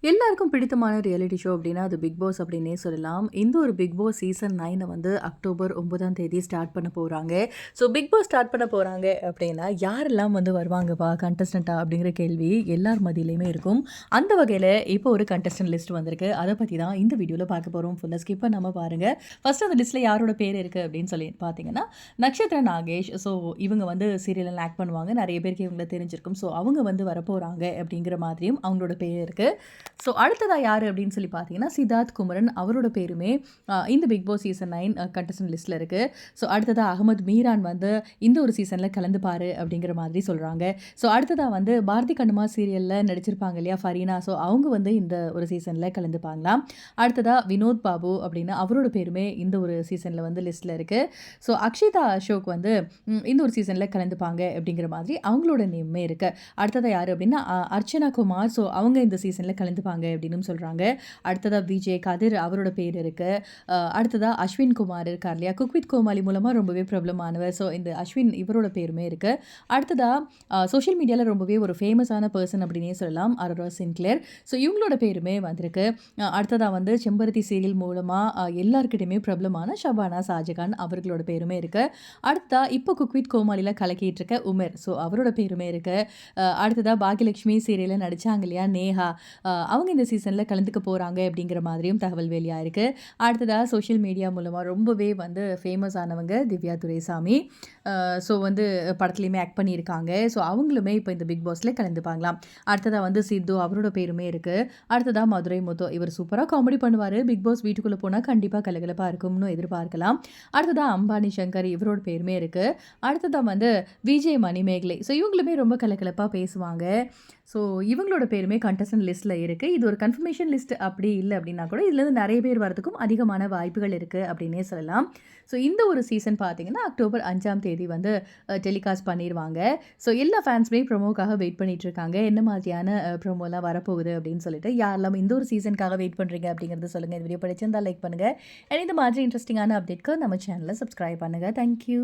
எல்லாருக்கும் பிடித்தமான reality show அப்படின்னா அது பிக் பாஸ் அப்படின்னே சொல்லலாம். இந்த ஒரு பிக் பாஸ் சீசன் 9 வந்து அக்டோபர் 9ஆம் தேதி ஸ்டார்ட் பண்ண போறாங்க. ஸோ பிக் பாஸ் ஸ்டார்ட் பண்ண போறாங்க அப்படின்னா யாரெல்லாம் வந்து வருவாங்கப்பா கண்டஸ்டன்ட்டா அப்படிங்கிற கேள்வி எல்லார் மத்தியிலயுமே இருக்கும். அந்த வகையில இப்போ ஒரு கண்டஸ்டன்ட் லிஸ்ட் வந்திருக்கு. அத பத்தி தான் இந்த வீடியோல பார்க்க போறோம். ஃபுல்லா ஸ்கிப் பண்ணாம பாருங்க. ஃபர்ஸ்ட் அந்த லிஸ்ட்ல யாரோட பேர் இருக்கு அப்படின்னு சொல்லி பார்த்தீங்கன்னா, நக்ஷத்ரா நாகேஷ். ஸோ இவங்க வந்து சீரியல்ல ஆக்ட் பண்ணுவாங்க. நிறைய பேருக்கு இவங்கள தெரிஞ்சிருக்கும். ஸோ அவங்க வந்து வரப்போறாங்க அப்படிங்கிற மாதிரியும் அவங்களோட பேர் இருக்கு. ஸோ அடுத்ததா யாரு அப்படின்னு சொல்லி பார்த்தீங்கன்னா, சித்தார்த் குமரன் அவரோட பேருமே இந்த பிக் பாஸ் சீசன் 9 கண்டஸ்டன்ட் லிஸ்ட்ல இருக்கு. ஸோ அடுத்ததா அகமது மீரான் வந்து இந்த ஒரு சீசன்ல கலந்துப்பாரு அப்படிங்கிற மாதிரி சொல்றாங்க. ஸோ அடுத்ததா வந்து பாரதி கண்ணம்மா சீரியல்ல நடிச்சிருப்பாங்க இல்லையா ஃபரீனா. ஸோ அவங்க வந்து இந்த ஒரு சீசன்ல கலந்துப்பாங்களாம். அடுத்ததா வினோத் பாபு அப்படின்னு அவரோட பேருமே இந்த ஒரு சீசன்ல வந்து லிஸ்ட்ல இருக்கு. ஸோ அக்ஷிதா அசோக் வந்து இந்த ஒரு சீசன்ல கலந்துப்பாங்க அப்படிங்கிற மாதிரி அவங்களோட நேமுமே இருக்கு. அடுத்ததா யாரு அப்படின்னா அர்ச்சனா குமார். ஸோ அவங்க இந்த சீசன்ல கலந்துப்பாங்க அப்படின்னு சொல்றாங்க. அடுத்ததா விஜய் கதிர் அவரோட பேர் இருக்கு. அடுத்ததா அஸ்வின் குமார் இருக்கார் இல்லையா, குக் வித் கோமாளி மூலமா ரொம்பவே பிரபலமானவர். ஸோ இந்த அஸ்வின் இவரோட பேருமே இருக்கு. அடுத்ததா சோஷியல் மீடியால ரொம்பவே ஒரு ஃபேமஸான பர்சன் அப்படின்னே சொல்லலாம், அரோரா சின்க்ளேர். ஸோ இவங்களோட பேருமே வந்திருக்கு. அடுத்ததா வந்து செம்பருத்தி சீரியல் மூலமா எல்லார்கிட்டயுமே பிரபலமான ஷபானா ஷாஜகான் அவர்களோட பேருமே இருக்கு. அடுத்ததா இப்போ குக் வித் கோமாளில கலக்கிட்டு இருக்க உமர். ஸோ அவரோட பேருமே இருக்கு. அடுத்ததா பாக்யலட்சுமி சீரியல்ல நடிச்சாங்க இல்லையா நேஹா, அவங்க இந்த சீசன்ல கலந்துக்க போறாங்க அப்படிங்கிற மாதிரியும் தகவல் வெளியாயிருக்கு. அடுத்ததா சோஷியல் மீடியா மூலமா ரொம்பவே வந்து ஃபேமஸ் ஆனவங்க திவ்யா துரைசாமி. ஸோ வந்து படத்துலையுமே ஆக்ட் பண்ணியிருக்காங்க. ஸோ அவங்களுமே இப்போ இந்த பிக் பாஸ்ல கலந்துப்பாங்களாம். அடுத்ததா வந்து சித்து அவரோட பேருமே இருக்கு. அடுத்ததா மதுரை முத்து, இவர் சூப்பராக காமெடி பண்ணுவார். பிக் பாஸ் வீட்டுக்குள்ளே போனால் கண்டிப்பாக கலகலப்பாக இருக்கும்னு எதிர்பார்க்கலாம். அடுத்ததா அம்பானி சங்கர் இவரோட பேருமே இருக்கு. அடுத்ததா வந்து விஜய் மணிமேகலை. ஸோ இவங்களுமே ரொம்ப கலகலப்பாக பேசுவாங்க. ஸோ இவங்களோட பேருமே கண்டஸ்டன்ட் லிஸ்ட்டில் இருக்குது. இது ஒரு கன்ஃபர்மேஷன் லிஸ்ட் அப்படி இல்லை அப்படின்னா கூட இதுலேருந்து நிறைய பேர் வரதுக்கும் அதிகமான வாய்ப்புகள் இருக்குது அப்படின்னே சொல்லலாம். ஸோ இந்த ஒரு சீசன் பார்த்தீங்கன்னா அக்டோபர் 5ஆம் தேதி வந்து டெலிகாஸ்ட் பண்ணிடுவாங்க. ஸோ எல்லா ஃபேன்ஸுமே ப்ரொமோக்காக வெயிட் பண்ணிட்டு இருக்காங்க. என்ன மாதிரியான ப்ரொமோலாம் வரப்போகுது அப்படின்னு சொல்லிட்டு யாரெல்லாம் இந்த ஒரு சீசனுக்காக வெயிட் பண்ணுறீங்க அப்படிங்கிறத சொல்லுங்கள். இந்த வீடியோ பிடிச்சிருந்தா லைக் பண்ணுங்கள். அண்ட் இந்த மாதிரி இன்ட்ரெஸ்டிங்கான அப்டேட்க்கு நம்ம சேனலை சப்ஸ்கிரைப் பண்ணுங்கள். தேங்க்யூ.